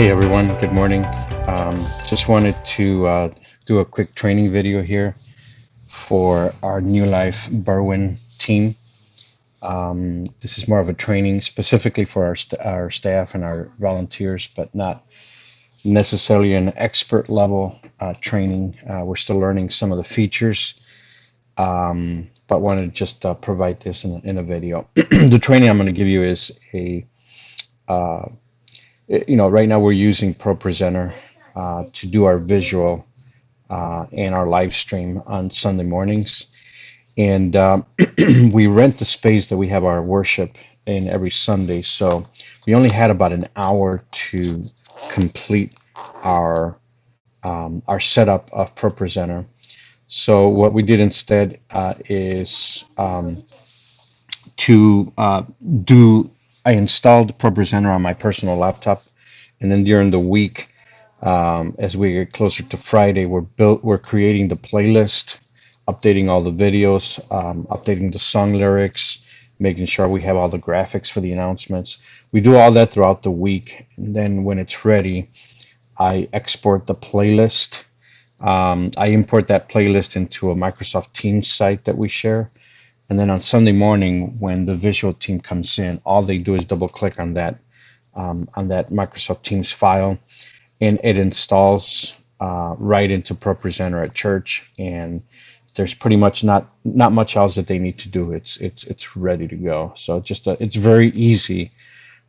Hey everyone, good morning. Just wanted to do a quick training video here for our New Life Berwyn team. This is more of a training specifically for our staff and our volunteers, but not necessarily an expert level training. We're still learning some of the features, but wanted to just provide this in a video. The training I'm going to give you is uh, right now we're using ProPresenter to do our visual and our live stream on Sunday mornings. And we rent the space that we have our worship in every Sunday. So we only had about an hour to complete our setup of ProPresenter. So what we did instead is to do. I installed ProPresenter on my personal laptop, and then during the week, as we get closer to Friday, we're creating the playlist, updating all the videos, updating the song lyrics, making sure we have all the graphics for the announcements. We do all that throughout the week, and then when it's ready, I export the playlist. I import that playlist into a Microsoft Teams site that we share. And then on Sunday morning, when the visual team comes in, all they do is double click on that Microsoft Teams file, and it installs right into ProPresenter at church. And there's pretty much not much else that they need to do. It's ready to go. So it's very easy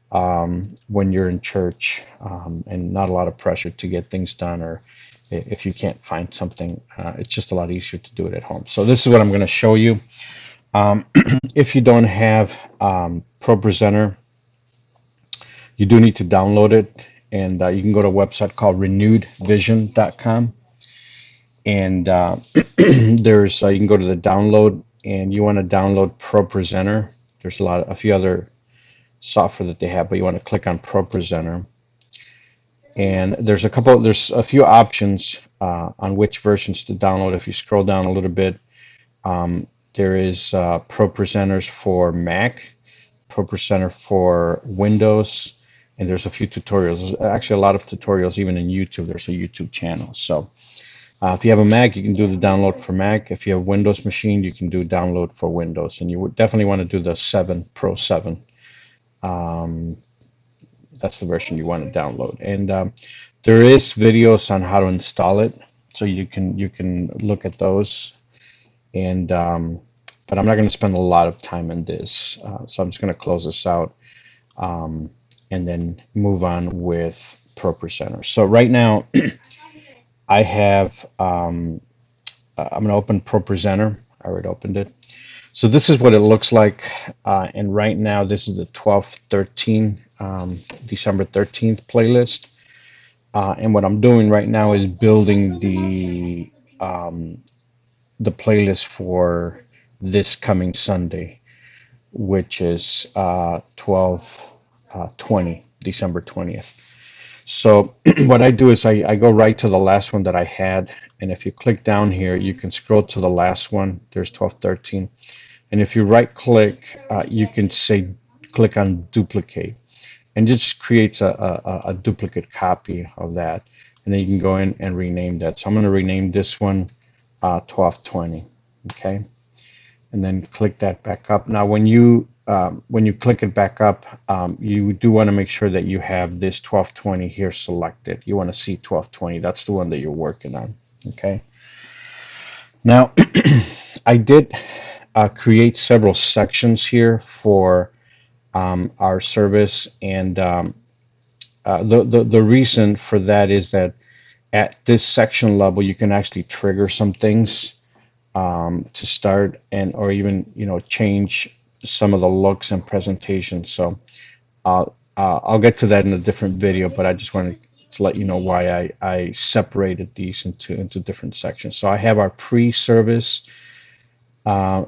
when you're in church, and not a lot of pressure to get things done, or if you can't find something, it's just a lot easier to do it at home. So this is what I'm going to show you. If you don't have ProPresenter, you do need to download it, and you can go to a website called renewedvision.com, and there's you can go to the download, and you want to download ProPresenter. There's a few other software that they have, but you want to click on ProPresenter, and there's a few options on which versions to download. If you scroll down a little bit, there is ProPresenters for Mac, ProPresenter for Windows, and there's a few tutorials. There's actually a lot of tutorials even in YouTube. There's a YouTube channel. So if you have a Mac, you can do the download for Mac. If you have a Windows machine, you can do download for Windows. And you would definitely want to do the 7 Pro 7. That's the version you want to download. And there is videos on how to install it, so you can look at those. And but I'm not going to spend a lot of time on this, so I'm just going to close this out, and then move on with ProPresenter. So right now, I have I'm going to open ProPresenter. I already opened it. So this is what it looks like, and right now this is the 12/13, December 13th playlist. And what I'm doing right now is building the playlist for this coming Sunday, which is 12/20, December 20th. So what I do is I go right to the last one that I had, and if you click down here, you can scroll to the last one. There's 12/13, and if you right click, you can say click on duplicate, and it just creates a duplicate copy of that, and then you can go in and rename that. So I'm going to rename this one 12/20. Okay, and then click that back up. Now when you click it back up, you do want to make sure that you have this 12/20 here selected. You want to see 12/20. That's the one that you're working on. Okay, now I did create several sections here for our service, and the reason for that is that at this section level you can actually trigger some things to start, and or even change some of the looks and presentations. So I'll get to that in a different video, but I just wanted to let you know why I separated these into different sections. So I have our pre-service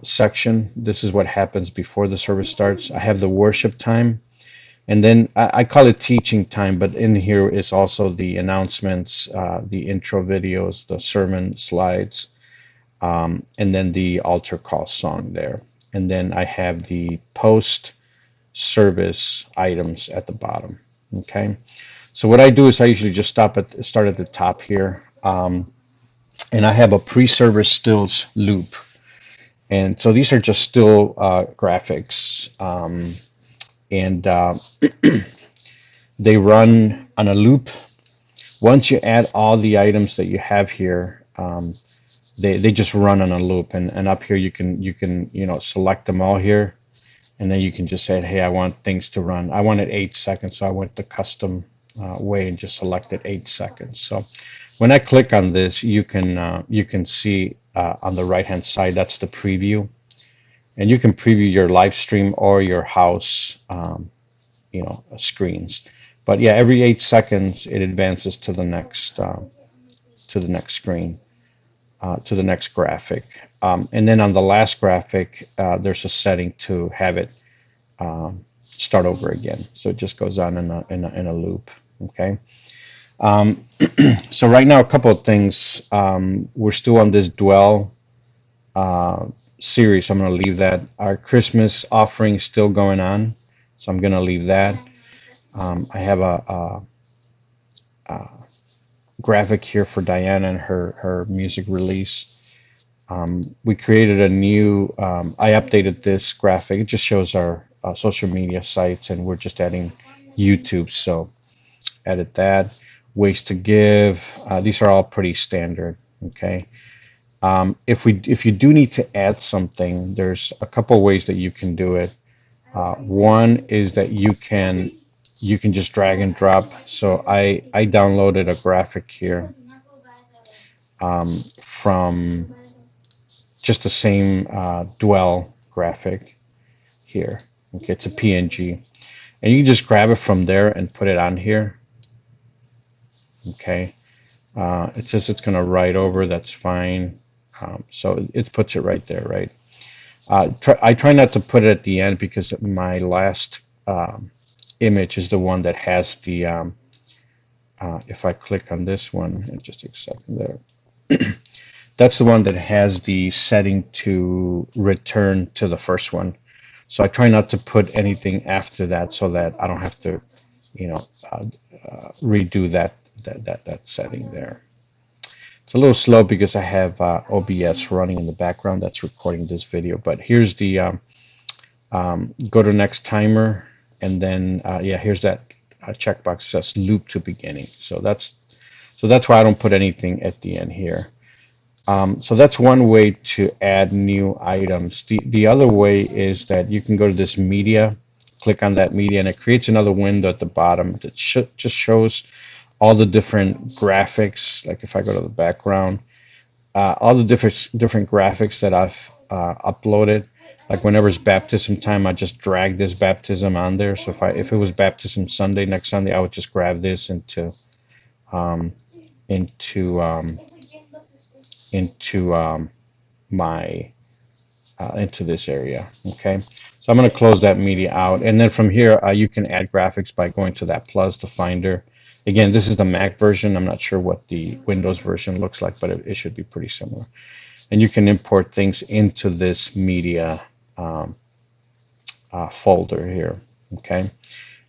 section. This is what happens before the service starts. I have the worship time, and then I call it teaching time, but in here is also the announcements, the intro videos, the sermon slides, and then the altar call song there. And then I have the post service items at the bottom. Okay, So what I do is I usually just start at the top here, and I have a pre-service stills loop, and so these are just still graphics, and they run on a loop. Once you add all the items that you have here, they just run on a loop, and up here you can select them all here, and then you can just say, hey, I want things to run. I want it 8 seconds, so I went the custom way and just selected 8 seconds. So when I click on this, you can see on the right hand side, that's the preview, and you can preview your live stream or your house screens. But yeah, every 8 seconds it advances to the next screen, to the next graphic. And then on the last graphic, there's a setting to have it start over again. So it just goes on in a loop. Okay. Um, so right now, a couple of things. We're still on this dwell uh, series. I'm going to leave that. Our Christmas offering is still going on, so I'm going to leave that. I have a graphic here for Diana and her music release. We created a new. I updated this graphic. It just shows our social media sites, and we're just adding YouTube. So edit that. Ways to give. These are all pretty standard. Okay. If you do need to add something, there's a couple ways that you can do it. One is that you can just drag and drop. So I downloaded a graphic here from just the same dwell graphic here. Okay, it's a PNG, and you can just grab it from there and put it on here. Okay, it says it's going to write over. That's fine. So it puts it right there, right? I try not to put it at the end because my last image is the one that has the, if I click on this one, just a second there, that's the one that has the setting to return to the first one. So I try not to put anything after that so that I don't have to, you know, uh, redo that setting there. It's a little slow because I have OBS running in the background that's recording this video. But here's the go to next timer, and then yeah, here's that checkbox says loop to beginning. So that's why I don't put anything at the end here. So that's one way to add new items. The other way is that you can go to this media, click on that media, and it creates another window at the bottom that just shows all the different graphics. Like if I go to the background, all the different graphics that I've uploaded. Like whenever it's baptism time, I just drag this baptism on there. So if it was baptism Sunday, next Sunday, I would just grab this um, into into my into this area. Okay, so I'm going to close that media out, and then from here you can add graphics by going to that plus the Finder. Again, this is the Mac version. I'm not sure what the Windows version looks like, but it should be pretty similar. And you can import things into this media um, folder here. Okay,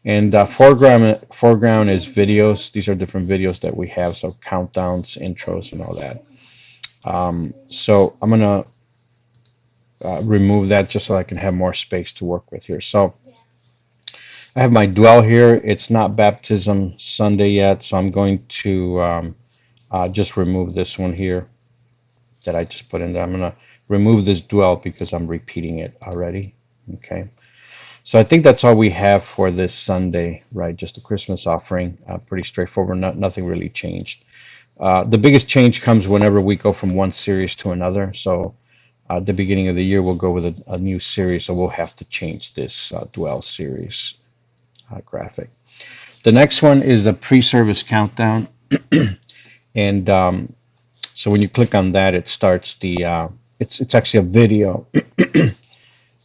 and foreground is videos. These are different videos that we have, so countdowns, intros, and all that. So I'm gonna remove that just so I can have more space to work with here. So I have my dwell here. It's not baptism Sunday yet, so I'm going to just remove this one here that I just put in there. I'm gonna remove this dwell because I'm repeating it already. Okay. So I think that's all we have for this Sunday, right? Just a Christmas offering. Pretty straightforward. Nothing really changed. The biggest change comes whenever we go from one series to another. So at the beginning of the year, we'll go with a new series, so we'll have to change this dwell series graphic. The next one is the pre-service countdown. And so when you click on that, it starts it's actually a video,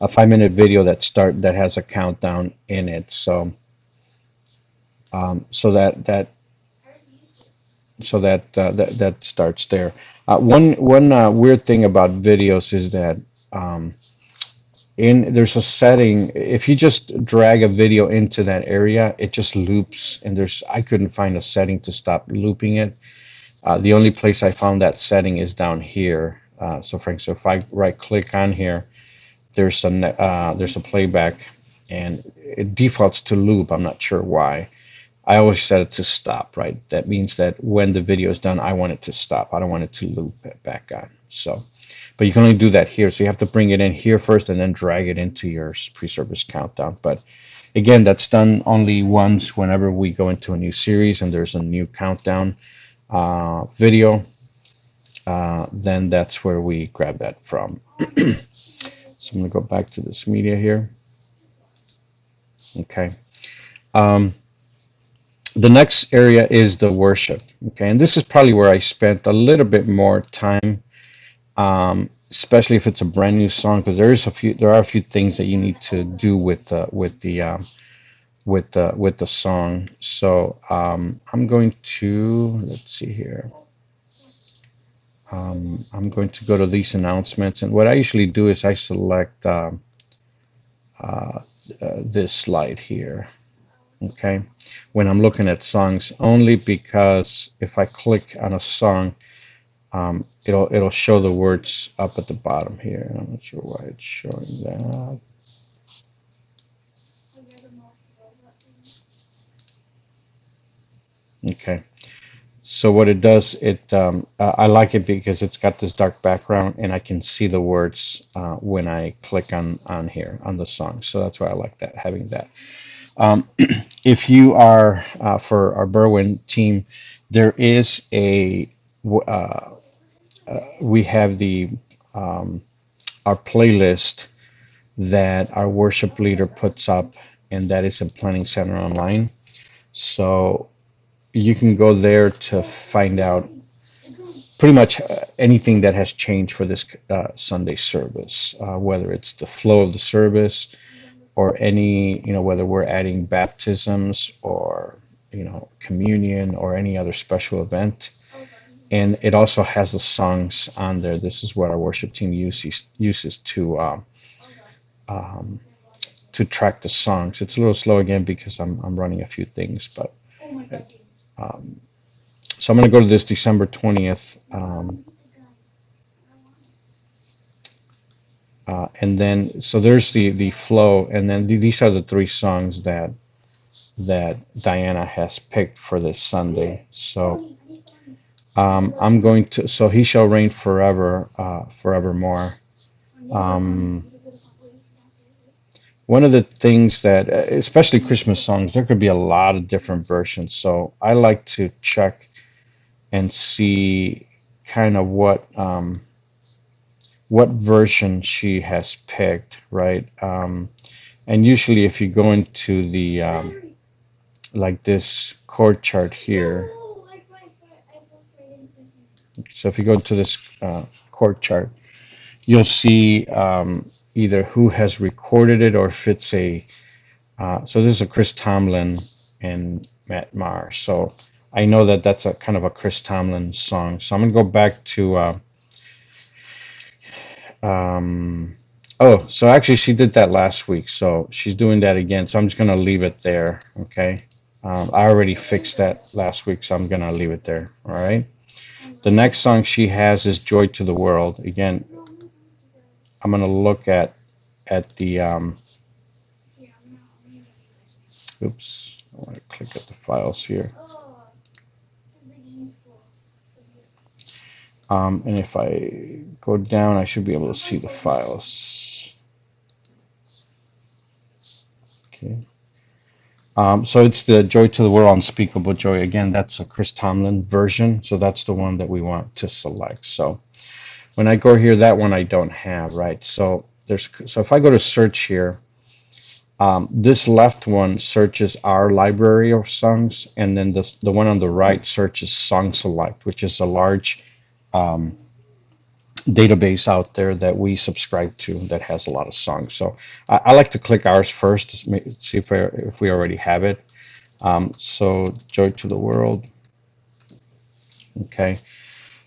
a 5-minute video that has a countdown in it. So so that starts there. One weird thing about videos is that in there's a setting. If you just drag a video into that area, it just loops, and there's I couldn't find a setting to stop looping it. The only place I found that setting is down here. So for example, if I right click on here, there's a playback, and it defaults to loop. I'm not sure why. I always set it to stop, right? That means that when the video is done, I want it to stop. I don't want it to loop it back on. So, but you can only do that here. So you have to bring it in here first and then drag it into your pre-service countdown. But again, that's done only once whenever we go into a new series and there's a new countdown video. Then that's where we grab that from. So I'm going to go back to this media here. Okay. Um, the next area is the worship. Okay, and this is probably where I spent a little bit more time, especially if it's a brand new song, because there are a few things that you need to do with the song. So I'm going to let's see here. I'm going to go to these announcements, and what I usually do is I select uh, this slide here. Okay, when I'm looking at songs, only because if I click on a song, it'll show the words up at the bottom here. I'm not sure why it's showing that. Okay, so what it does, I like it because it's got this dark background and I can see the words when I click on here on the song. So that's why I like that, having that. If you are for our Berwyn team, there is we have the our playlist that our worship leader puts up, and that is in Planning Center Online. So you can go there to find out pretty much anything that has changed for this Sunday service, whether it's the flow of the service or any, whether we're adding baptisms or, communion or any other special event. And it also has the songs on there. This is what our worship team uses um, to track the songs. It's a little slow again because I'm running a few things, but um, so I'm going to go to this December 20th, and then so there's the flow, and then these are the three songs that Diana has picked for this Sunday. So I'm going to so he shall reign forever, forevermore. Um, One of the things that, especially Christmas songs, there could be a lot of different versions. So I like to check and see kind of what version she has picked, right? And usually, if you go into the like this chord chart here, so if you go to this chord chart, you'll see either who has recorded it or if it's a so this is a Chris Tomlin and Matt Maher. So I know that that's a kind of a Chris Tomlin song. So I'm gonna go back to oh, so actually she did that last week. So she's doing that again. So I'm just gonna leave it there. Okay. I already fixed that last week, so I'm gonna leave it there. All right. The next song she has is "Joy to the World." Again, I'm gonna look at the oops, I want to click at the files here. And if I go down, I should be able to see the files. Okay. So it's the Joy to the World, Unspeakable Joy. Again, that's a Chris Tomlin version, so that's the one that we want to select. So when I go here, that one I don't have, right? So if I go to search here, this left one searches our library of songs, and then the one on the right searches Song Select, which is a large um, database out there that we subscribe to that has a lot of songs. So I like to click ours first to see if we already have it. So Joy to the World. Okay.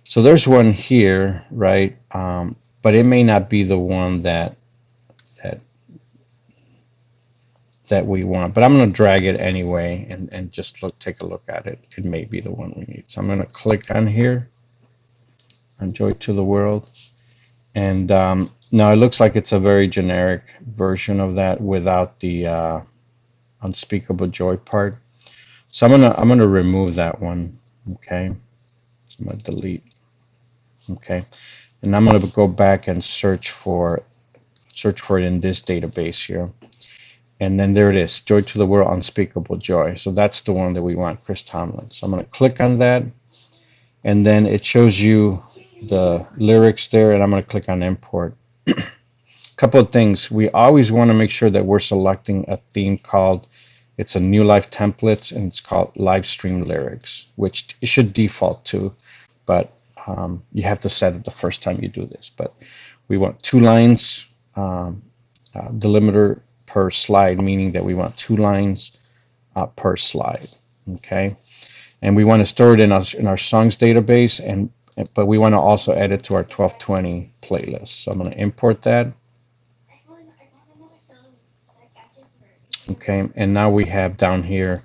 So there's one here, right? But it may not be the one that that we want. But I'm going to drag it anyway and just take a look at it. It may be the one we need. So I'm going to click on here on Joy to the World. And now it looks like it's a very generic version of that without the unspeakable joy part. So I'm gonna remove that one. Okay, I'm gonna delete. Okay, and I'm gonna go back and search for it in this database here. And then there it is, Joy to the World, Unspeakable Joy. So that's the one that we want, Chris Tomlin. So I'm going to click on that, and then it shows you the lyrics there, and I'm going to click on Import. A couple of things. We always want to make sure that we're selecting a theme called, it's a New Life template, and it's called Live Stream Lyrics, which it should default to, but you have to set it the first time you do this. But we want 2 lines, delimiter per slide, meaning that we want 2 lines per slide. Okay, and we want to store it in our songs database, and but we want to also add it to our 1220 playlist. So I'm going to import that. Okay, and now we have down here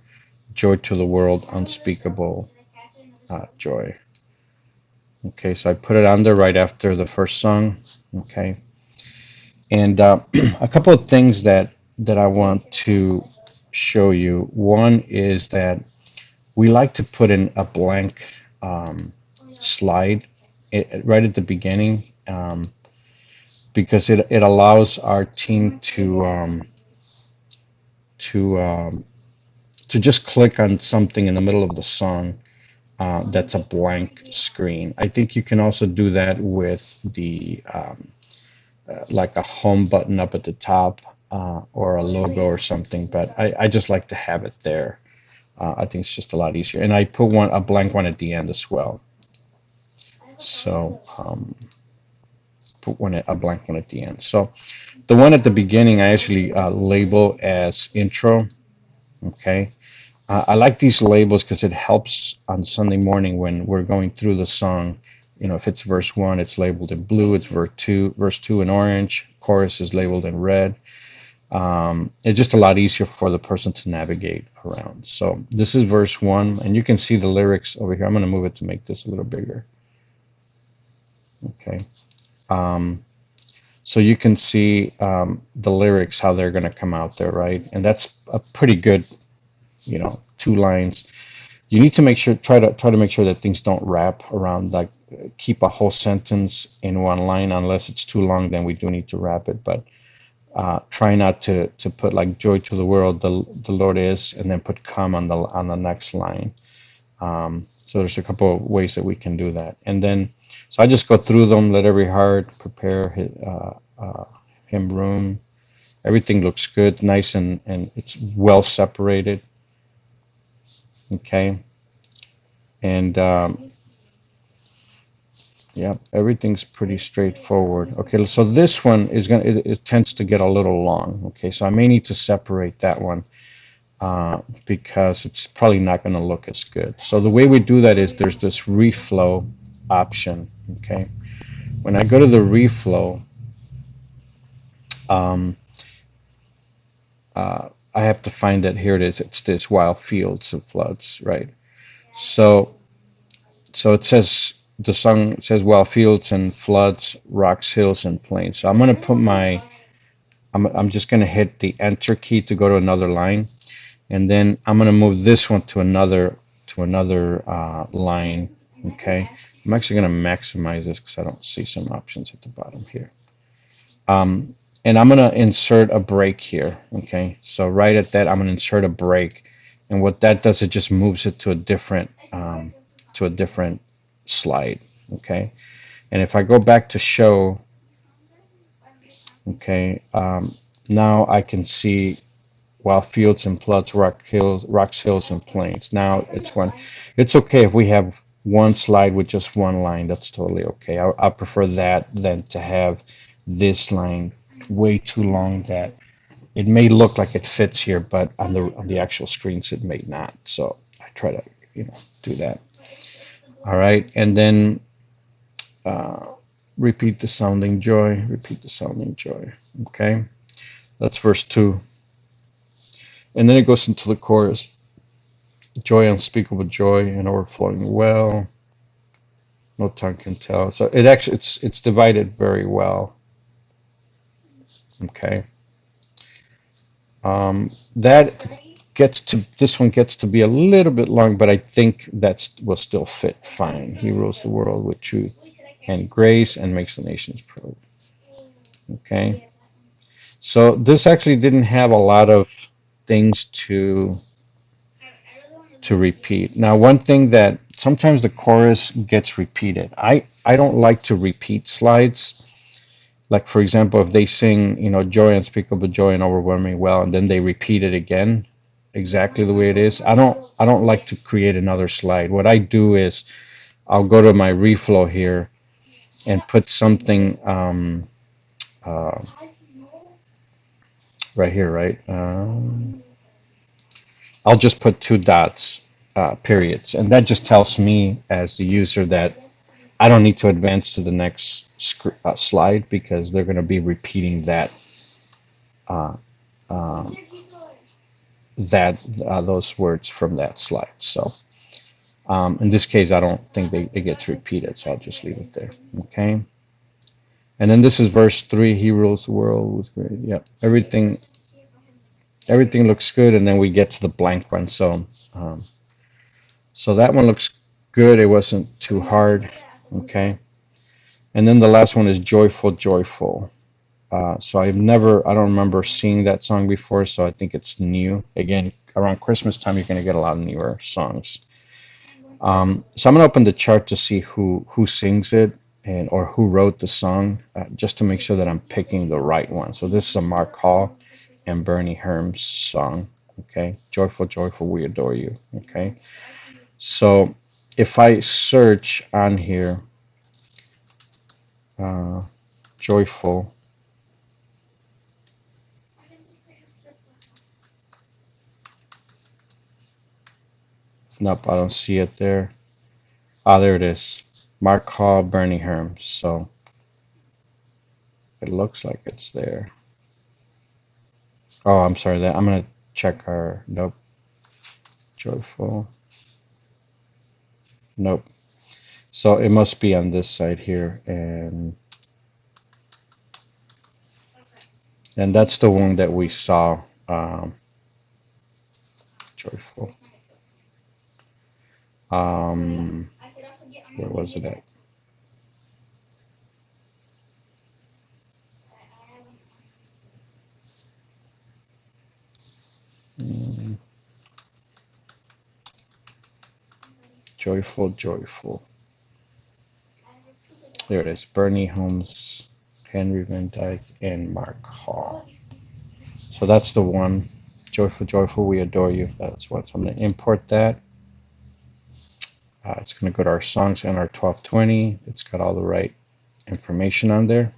Joy to the World, Unspeakable Joy. Okay, so I put it on there right after the first song. Okay, and a couple of things that I want to show you. One is that we like to put in a blank slide right at the beginning, because it allows our team to to just click on something in the middle of the song that's a blank screen. I think you can also do that with the like a home button up at the top, or a logo or something, but I just like to have it there. I think it's just a lot easier. And I put a blank one at the end as well. So put a blank one at the end. So the one at the beginning I actually label as intro. Okay. I like these labels because it helps on Sunday morning when we're going through the song. If it's verse 1, it's labeled in blue. It's verse 2 in orange. Chorus is labeled in red. It's just a lot easier for the person to navigate around. So this is verse 1, and you can see the lyrics over here. I'm going to move it to make this a little bigger. Okay. So you can see the lyrics, how they're going to come out there, right? And that's a pretty good, 2 lines. You need to try to make sure that things don't wrap around, like keep a whole sentence in one line. Unless it's too long, then we do need to wrap it. But try not to put like Joy to the World, the Lord is, and then put come on the next line. So there's a couple of ways that we can do that. And then, so I just go through them. Let every heart prepare him room. Everything looks good, nice, and it's well separated. Okay. And yeah, everything's pretty straightforward. Okay, so this one is it tends to get a little long. Okay, so I may need to separate that one because it's probably not going to look as good. So the way we do that is there's this reflow option. Okay, when I go to the reflow, I have to find that here it is. It's this wild fields and floods, right? So it says the song says wild fields and floods, rocks, hills, and plains. So I'm going to put I'm just going to hit the enter key to go to another line, and then I'm going to move this one to another line. Okay, I'm actually going to maximize this because I don't see some options at the bottom here. And I'm going to insert a break here. Okay, so right at that, I'm going to insert a break, and what that does, it just moves it to a different slide. Okay, and if I go back to show, okay, now I can see wild fields and floods, rocks, hills, and plains. Now it's okay if we have one slide with just one line. That's totally okay. I prefer that than to have this line way too long that it may look like it fits here, but on the actual screens it may not. So I try to do that. All right, and then repeat the sounding joy. Repeat the sounding joy. Okay, that's verse 2. And then it goes into the chorus. Joy, unspeakable joy, and overflowing well. No tongue can tell. So it actually it's divided very well. Okay. That gets to this one gets to be a little bit long, but I think that will still fit fine. He rules the world with truth and grace and makes the nations proud. Okay. So this actually didn't have a lot of things to repeat. Now, one thing that sometimes the chorus gets repeated. I don't like to repeat slides. Like for example, if they sing, joy, unspeakable joy and overwhelming well, and then they repeat it again, exactly the way it is. I don't like to create another slide. What I do is I'll go to my reflow here and put something uh, right here, right? I'll just put two dots, periods, and that just tells me as the user that I don't need to advance to the next slide because they're going to be repeating uh, uh, those words from that slide. So in this case, I don't think it gets repeated, so I'll just leave it there. Okay. And then this is verse 3. He rules the world with great. Yeah, everything looks good, and then we get to the blank one. Um, so that one looks good. It wasn't too hard. Okay. And then the last one is joyful, joyful. So I don't remember seeing that song before, so I think it's new. Again, around Christmas time, you're going to get a lot of newer songs. So I'm going to open the chart to see who sings it and or who wrote the song, just to make sure that I'm picking the right one. So this is a Mark Hall and Bernie Herms song. Okay, joyful, joyful, we adore you. Okay, so if I search on here, uh, joyful. Nope, I don't see it there. Ah, there it is. Mark Hall, Bernie Herms. So it looks like it's there. Oh, I'm sorry. That I'm gonna check our. Nope. Joyful. Nope. So it must be on this side here, and that's the one that we saw. Joyful. Um, where was it at? Mm, joyful, joyful. There it is. Bernie Holmes, Henry Van Dyke, and Mark Hall. So that's the one. Joyful, joyful, we adore you. That's what. So I'm going to import that. It's going to go to our songs and our 1220. It's got all the right information on there.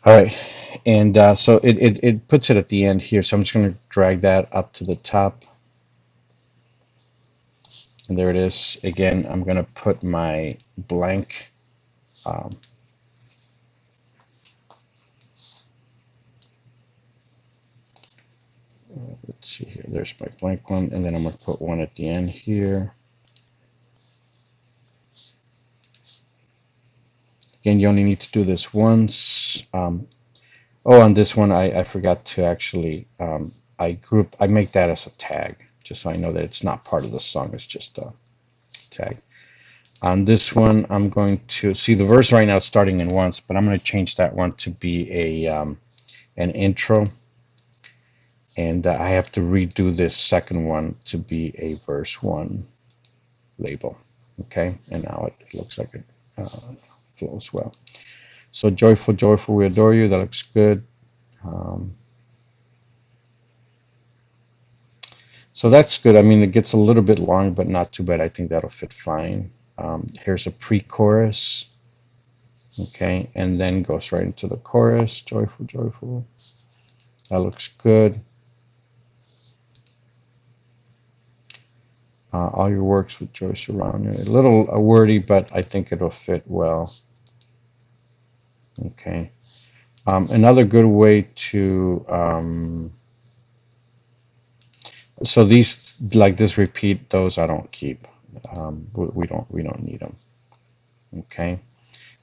All right. And so it puts it at the end here. So I'm just going to drag that up to the top. And there it is. Again, I'm going to put my blank. Um, let's see here. There's my blank one. And then I'm going to put one at the end here. Again, you only need to do this once. Oh, on this one, I forgot to actually, I make that as a tag, just so I know that it's not part of the song. It's just a tag. On this one, I'm going to see the verse right now is starting in once, but I'm going to change that one to be an intro, and I have to redo this second one to be a verse one label. Okay, and now it looks like it flows well. So joyful, joyful, we adore you. That looks good. Um, so that's good. I mean, it gets a little bit long, but not too bad. I think that'll fit fine. Here's a pre-chorus. Okay, and then goes right into the chorus. Joyful, joyful. That looks good. All your works with joy surround you. A little wordy, but I think it'll fit well. Okay. Another good way to so these like this repeat, those I don't keep. We don't need them. Okay.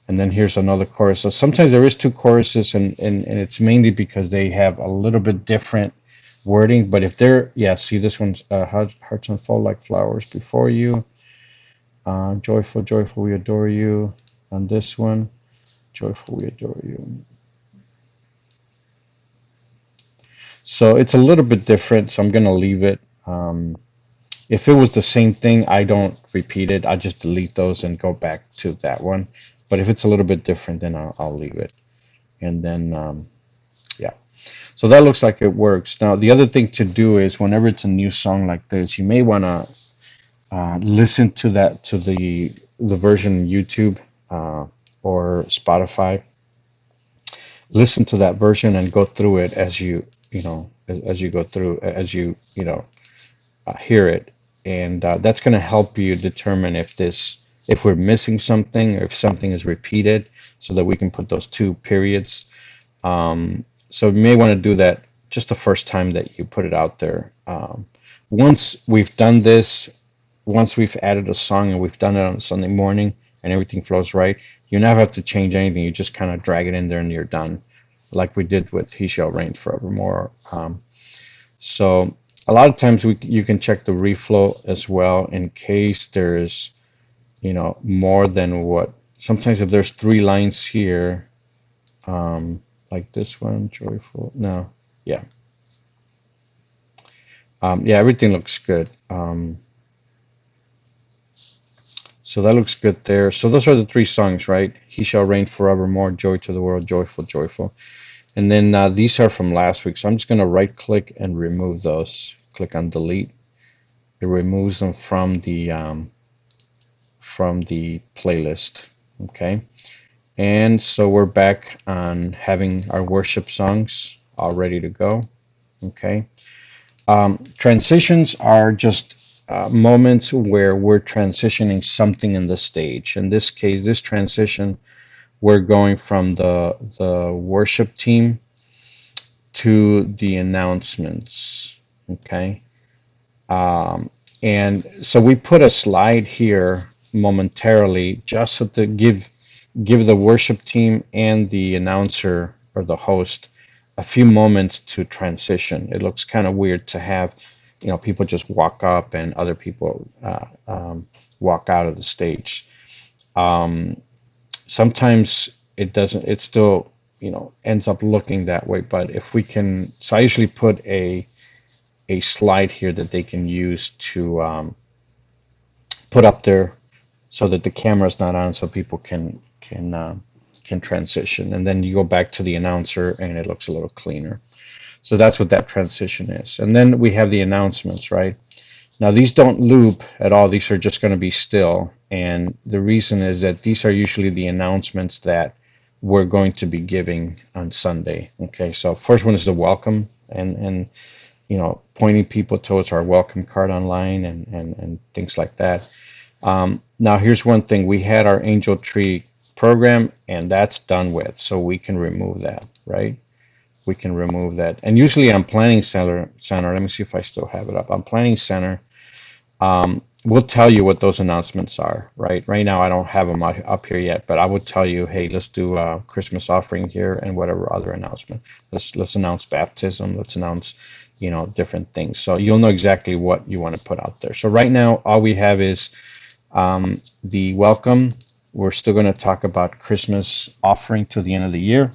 And then here's another chorus. So sometimes there is two choruses, and it's mainly because they have a little bit different wording. But if they're, yeah, see this one's hearts unfold like flowers before you. Joyful, joyful, we adore you. On this one, joyful, we adore you. So it's a little bit different. So I'm gonna leave it. If it was the same thing, I don't repeat it. I just delete those and go back to that one. But if it's a little bit different, then I'll leave it. And then yeah. So that looks like it works. Now, the other thing to do is whenever it's a new song like this, you may want to listen to that to the version in YouTube or Spotify. Listen to that version and go through it as as you go through as hear it, and that's going to help you determine if we're missing something or if something is repeated, so that we can put those two periods. So you may want to do that just the first time that you put it out there. Once we've done this, once we've added a song and we've done it on Sunday morning and everything flows right, you never have to change anything. You just kind of drag it in there and you're done, like we did with He Shall Reign Forevermore. So a lot of times you can check the reflow as well in case there's more than what. Sometimes if there's three lines here, like this one, joyful. No, yeah, yeah, everything looks good. So that looks good there. So those are the three songs, right? He shall reign forevermore, joy to the world, joyful, joyful. And then these are from last week. So I'm just going to right click and remove those. Click on delete. It removes them from the playlist. Okay. And so we're back on having our worship songs all ready to go. Okay. Transitions are just moments where we're transitioning something in the stage. In this case, this transition, we're going from the worship team to the announcements. Okay. And so we put a slide here momentarily just so to give the worship team and the announcer or the host a few moments to transition. It looks kind of weird to have, people just walk up and other people walk out of the stage. Sometimes it doesn't, it still, ends up looking that way. But if we can, so I usually put a slide here that they can use to put up there so that the camera's not on, so people can transition, and then you go back to the announcer and it looks a little cleaner. So that's what that transition is. And then we have the announcements, right? Now these don't loop at all. These are just going to be still, and the reason is that these are usually the announcements that we're going to be giving on Sunday. Okay, so first one is the welcome, and pointing people towards our welcome card online and things like that. Now, here's one thing. We had our angel tree program, and that's done with, so we can remove that, right? We can remove that. And usually on Planning Center, let me see if I still have it up. On Planning Center, we'll tell you what those announcements are, right? Right now, I don't have them up here yet, but I would tell you, hey, let's do a Christmas offering here and whatever other announcement. Let's announce baptism. Let's announce, different things. So you'll know exactly what you want to put out there. So right now, all we have is the welcome. We're still going to talk about Christmas offering to the end of the year.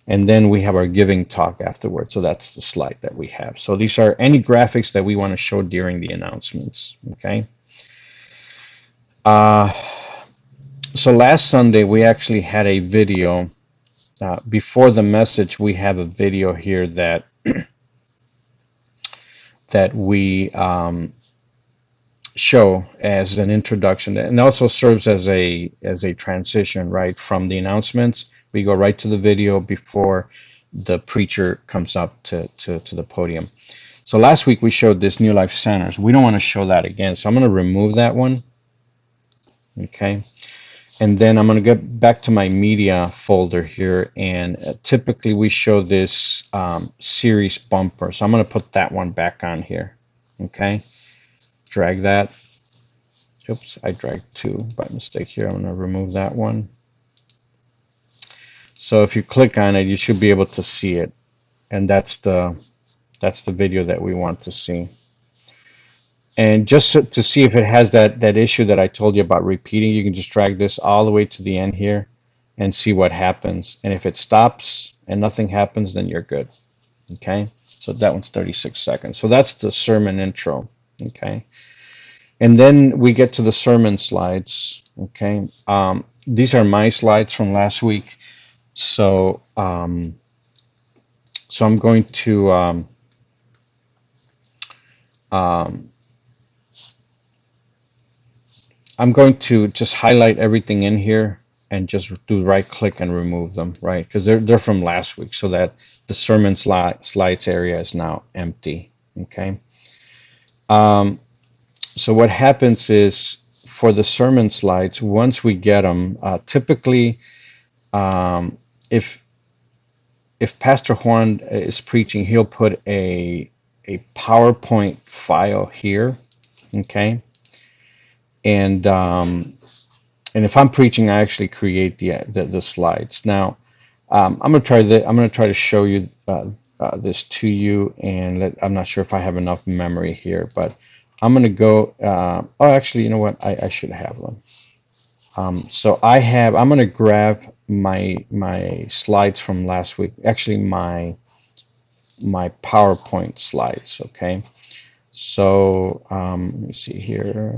And then we have our giving talk afterwards. So that's the slide that we have. So these are any graphics that we want to show during the announcements. Okay. So last Sunday, we actually had a video. Before the message, we have a video here that we show as an introduction, and also serves as a transition, right, from the announcements. We go right to the video before the preacher comes up to the podium. So last week we showed this New Life Centers. We don't want to show that again. So I'm going to remove that one. Okay. And then I'm going to get back to my media folder here. And typically we show this series bumper. So I'm going to put that one back on here. Okay. Drag that. Oops, I dragged two by mistake here. I'm going to remove that one. So if you click on it, you should be able to see it. And that's the video that we want to see. And just to see if it has that issue that I told you about repeating, you can just drag this all the way to the end here and see what happens. And if it stops and nothing happens, then you're good. Okay, so that one's 36 seconds. So that's the sermon intro. Okay, and then we get to the sermon slides. Okay, these are my slides from last week. So so I'm going to just highlight everything in here and just do right click and remove them, right? Because they're from last week, so that the sermon slides area is now empty. Okay. So what happens is for the sermon slides, once we get them, typically, if Pastor Horn is preaching, he'll put a PowerPoint file here. Okay. And if I'm preaching, I actually create the slides. Now, I'm gonna try to show you this to you, and I'm not sure if I have enough memory here, but I'm gonna go. Oh, actually, you know what? I should have them. So I'm gonna grab my slides from last week. Actually, my PowerPoint slides. Okay. So let me see here.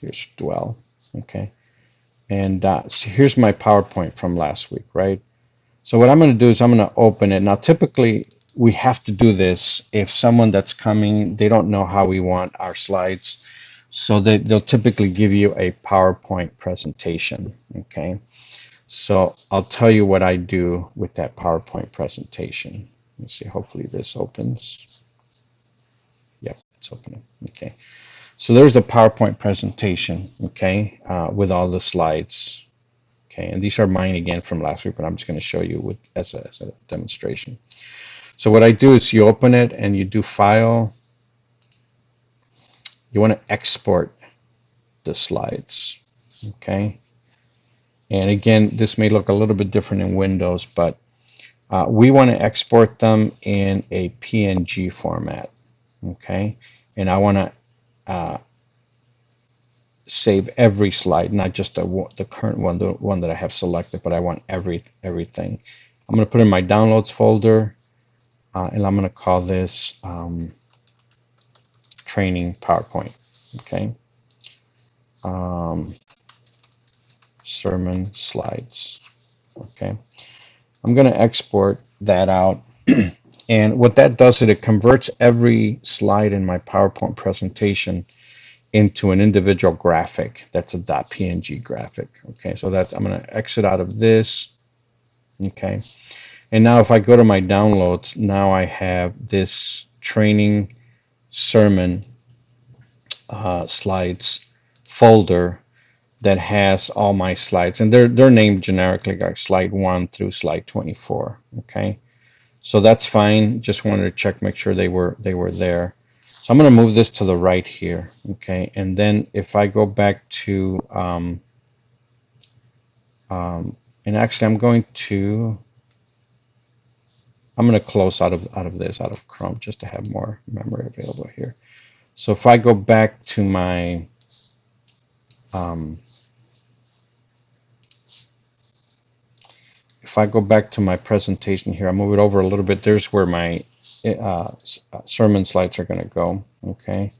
Here's dwell. Okay. And so here's my PowerPoint from last week, right? So what I'm going to do is I'm going to open it. Now, typically, we have to do this if someone that's coming, they don't know how we want our slides. So they'll typically give you a PowerPoint presentation, okay? So I'll tell you what I do with that PowerPoint presentation. Let's see, hopefully this opens. Yep, it's opening, okay. So there's the PowerPoint presentation, okay, with all the slides. Okay, and these are mine again from last week, but I'm just going to show you as a demonstration. So what I do is you open it and you do File. You want to export the slides, okay? And again, this may look a little bit different in Windows, but we want to export them in a PNG format, okay? And I want to save every slide, not just the current one, the one that I have selected, but I want everything. I'm going to put in my downloads folder, and I'm going to call this training PowerPoint. Okay. Sermon slides. Okay. I'm going to export that out. And what that does is it converts every slide in my PowerPoint presentation into an individual graphic. That's a .png graphic. Okay, so I'm going to exit out of this. Okay, and now if I go to my downloads, now I have this training sermon slides folder that has all my slides, and they're named generically, like slide 1 through slide 24. Okay, so that's fine. Just wanted to check, make sure they were there. So I'm going to move this to the right here, okay? And then if I go back to, and actually I'm going to close out of Chrome just to have more memory available here. So if I go back to my, presentation here, I'll move it over a little bit. There's where my sermon slides are going to go, okay?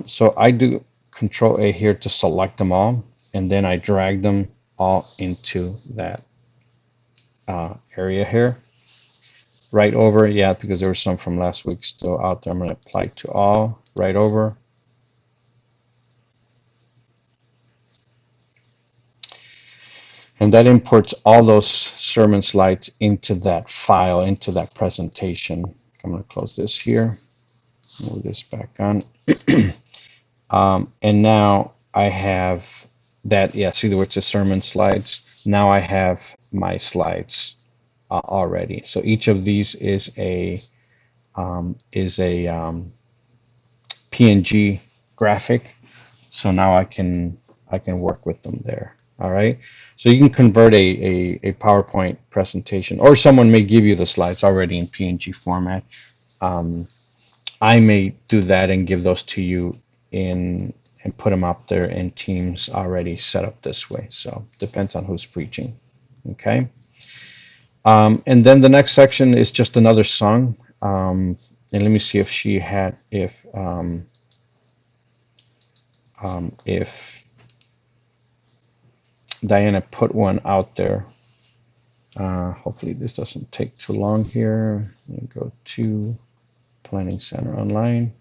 So I do Control A here to select them all, and then I drag them all into that area here. Right over, yeah, because there were some from last week still out there. I'm going to apply to all, right over. And that imports all those sermon slides into that file, into that presentation. I'm going to close this here, move this back on. And now I have that, yeah, see where it says sermon slides. Now I have my slides already. So each of these is a PNG graphic. So now I can work with them there. All right. So you can convert a PowerPoint presentation, or someone may give you the slides already in PNG format. Um, I may do that and give those to you in and put them up there in Teams already set up this way. So depends on who's preaching. Okay. And then the next section is just another song. And let me see if she had if Diana put one out there. Hopefully this doesn't take too long here. Let me go to Planning Center Online.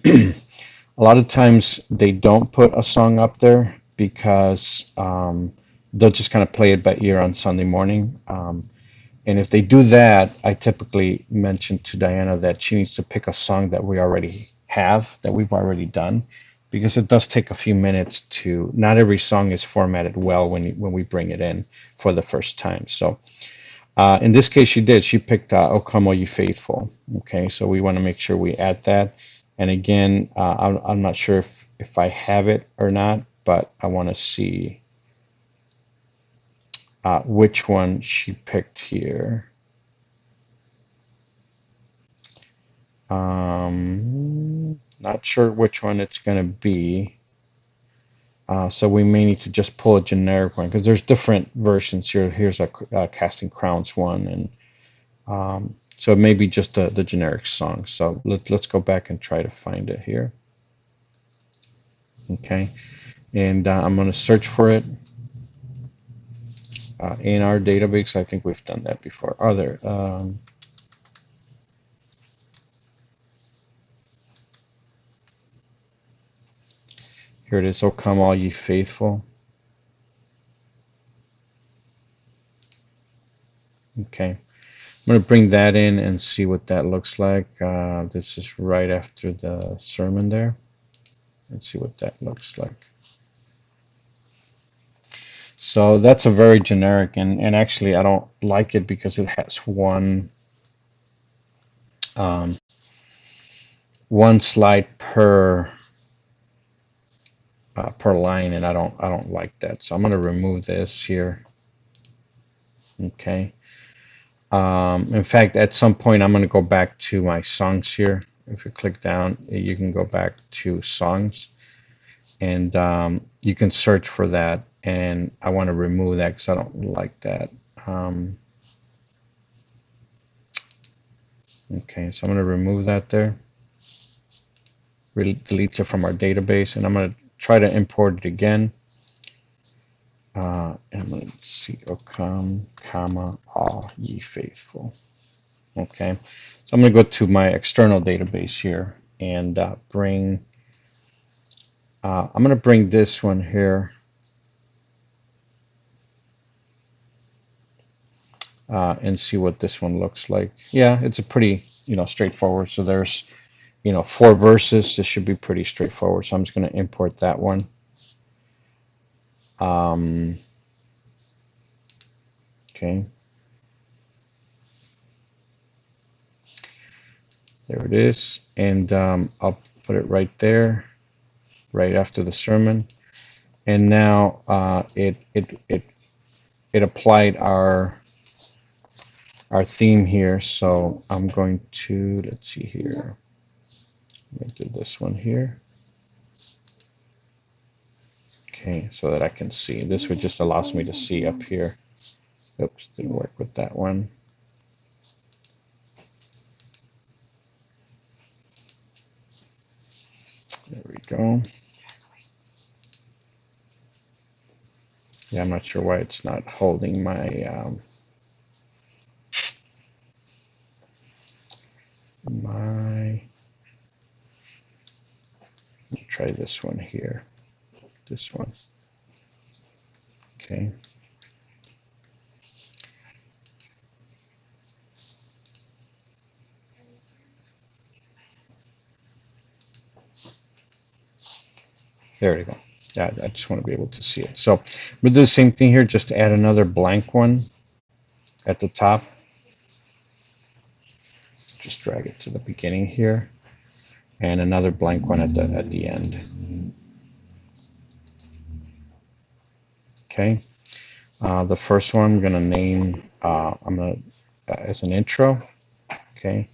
A lot of times they don't put a song up there because they'll just kind of play it by ear on Sunday morning. And if they do that, I typically mention to Diana that she needs to pick a song that we already have, that we've already done, because it does take a few minutes to, not every song is formatted well when we bring it in for the first time. So in this case, she did. She picked "O Come All Ye Faithful." Okay, so we want to make sure we add that. And again, I'm not sure if I have it or not, but I want to see which one she picked here. Not sure which one it's going to be. So we may need to just pull a generic one because there's different versions here. Here's a Casting Crowns one, and so it may be just the generic song. So let's go back and try to find it here. Okay, and I'm going to search for it in our database. I think we've done that before. Are there? Here it is. "O Come All Ye Faithful." Okay, I'm going to bring that in and see what that looks like. This is right after the sermon there. Let's see what that looks like. So that's a very generic, and actually I don't like it because it has um, one slide per line, and I don't like that. So I'm going to remove this here. Okay. In fact, at some point I'm going to go back to my songs here. If you click down, you can go back to songs, and you can search for that. And I want to remove that because I don't like that. Okay, so I'm going to remove that there. Deletes it from our database, and I'm going to try to import it again. And I'm going to see, "O come, comma, all ye faithful." Okay, so I'm going to go to my external database here and I'm going to bring this one here and see what this one looks like. Yeah, it's a pretty, straightforward. So there's, 4 verses. This should be pretty straightforward. So I'm just going to import that one. Okay. There it is. And I'll put it right there, right after the sermon. And now it applied our theme here. So I'm going to, let's see here. Let me do this one here. Okay, so that I can see. This would just allows me to see up here. Oops, didn't work with that one. There we go. Yeah, I'm not sure why it's not holding my let me try this one here. This one. Okay. There we go. Yeah, I just want to be able to see it. So we'll do the same thing here, just add another blank one at the top. Just drag it to the beginning here, and another blank one at the end. Okay. The first one I'm gonna name. As an intro. Okay.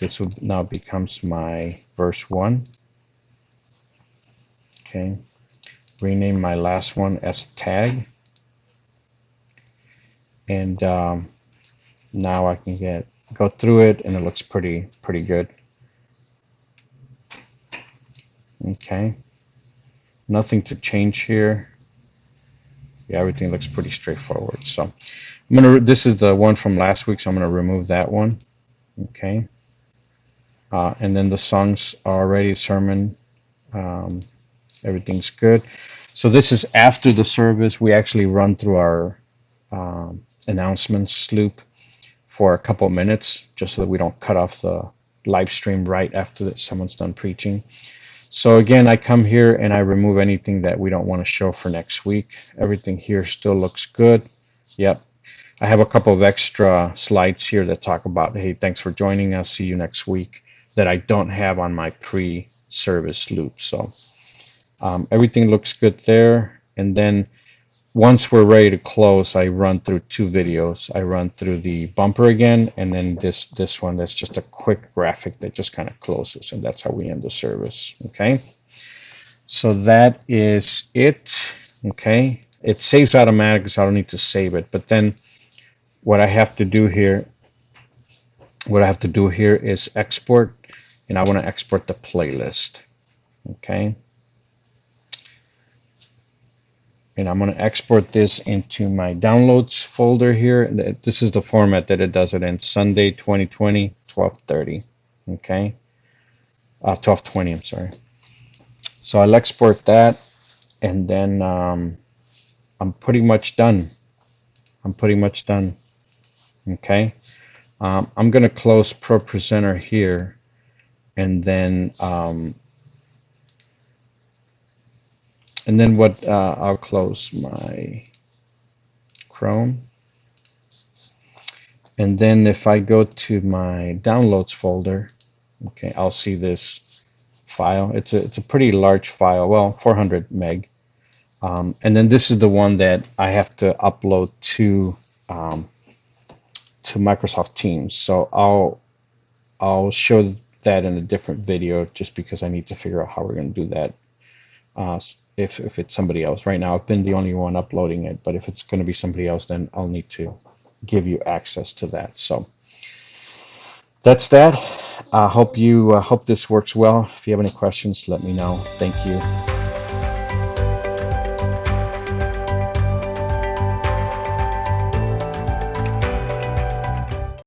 This will now becomes my verse 1. Okay. Rename my last one as a tag, and now I can go through it, and it looks pretty good. Okay. Nothing to change here. Yeah, everything looks pretty straightforward. So this is the one from last week, so I'm gonna remove that one. Okay. And then the songs are already sermon. Everything's good. So this is after the service. We actually run through our announcements loop for a couple minutes, just so that we don't cut off the live stream right after someone's done preaching. So again, I come here and I remove anything that we don't want to show for next week. Everything here still looks good. Yep. I have a couple of extra slides here that talk about, hey, thanks for joining us, see you next week, that I don't have on my pre-service loop. So everything looks good there. And then once we're ready to close, I run through 2 videos. I run through the bumper again, and then this one that's just a quick graphic that just kind of closes, and that's how we end the service. Okay, so that is it. Okay, it saves automatically, so I don't need to save it. But then what I have to do here is export, and I want to export the playlist. Okay. And I'm going to export this into my downloads folder here. This is the format that it does it in: Sunday 2020 12:30. Okay, 12:20. I'm sorry. So I'll export that, and then I'm pretty much done. Okay. I'm going to close ProPresenter here, and then what I'll close my Chrome, and then if I go to my downloads folder, okay, I'll see this file. It's a pretty large file, well, 400 meg, and then this is the one that I have to upload to Microsoft Teams. So I'll show that in a different video, just because I need to figure out how we're going to do that. If it's somebody else. Right now I've been the only one uploading it, but if it's going to be somebody else, then I'll need to give you access to that. So that's that. I hope this works well. If you have any questions, let me know. Thank you.